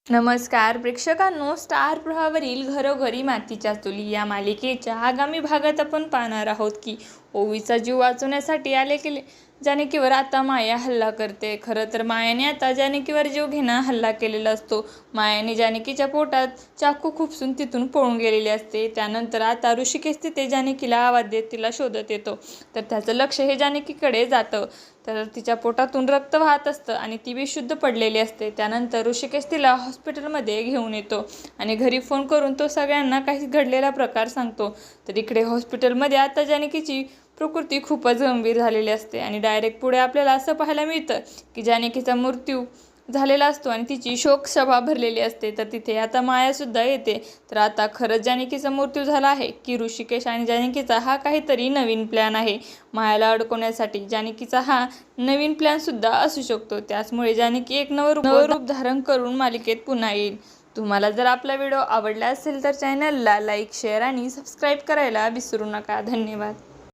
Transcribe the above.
नमस्कार प्रेक्षकांनो, स्टार प्रवाहावरील घरोघरी मातीच्या चुली या मालिकेच्या आगामी भागात आपण पाहणार आहोत की ओवीचा जीव वाचवण्यासाठी आले जानकीवर आता माया हल्ला करते। खरं तर मायाने आता जानकीवर जीव घेणा हल्ला केलेला असतो। मायाने जानकीच्या पोटात चाकू खुपसून तिथून पळून गेलेली असते। त्यानंतर आता ऋषिकेश तिथे जानकीला आवाज देत तिला शोधत येतो, तर त्याचं लक्ष हे जानकीकडे जातं। तर तिच्या पोटातून रक्त वाहत असतं आणि ती बेशुद्ध पडलेली असते। त्यानंतर ऋषिकेश तिला हॉस्पिटलमध्ये घेऊन येतो आणि घरी फोन करून तो सगळ्यांना काही घडलेला प्रकार सांगतो। तर इकडे हॉस्पिटलमध्ये आता जानकीची प्रकृती खूपच गंभीर झालेली असते आणि डायरेक्ट पुढे आपल्याला असं पाहायला मिळतं की जानकीचा मृत्यू झालेला असतो आणि तिची शोकसभा भरलेली असते। तर तिथे आता मायासुद्धा येते। तर आता खरंच जानकीचा मृत्यू झाला आहे की ऋषिकेश आणि जानकीचा हा काहीतरी नवीन प्लॅन आहे मायाला अडकवण्यासाठी। जानकीचा हा नवीन प्लॅनसुद्धा असू शकतो। त्याचमुळे जानकी एक नवं रूप धारण करून मालिकेत पुन्हा येईल। तुम्हाला जर आपला व्हिडिओ आवडला असेल तर चॅनलला लाईक, शेअर आणि सबस्क्राईब करायला विसरू नका। धन्यवाद।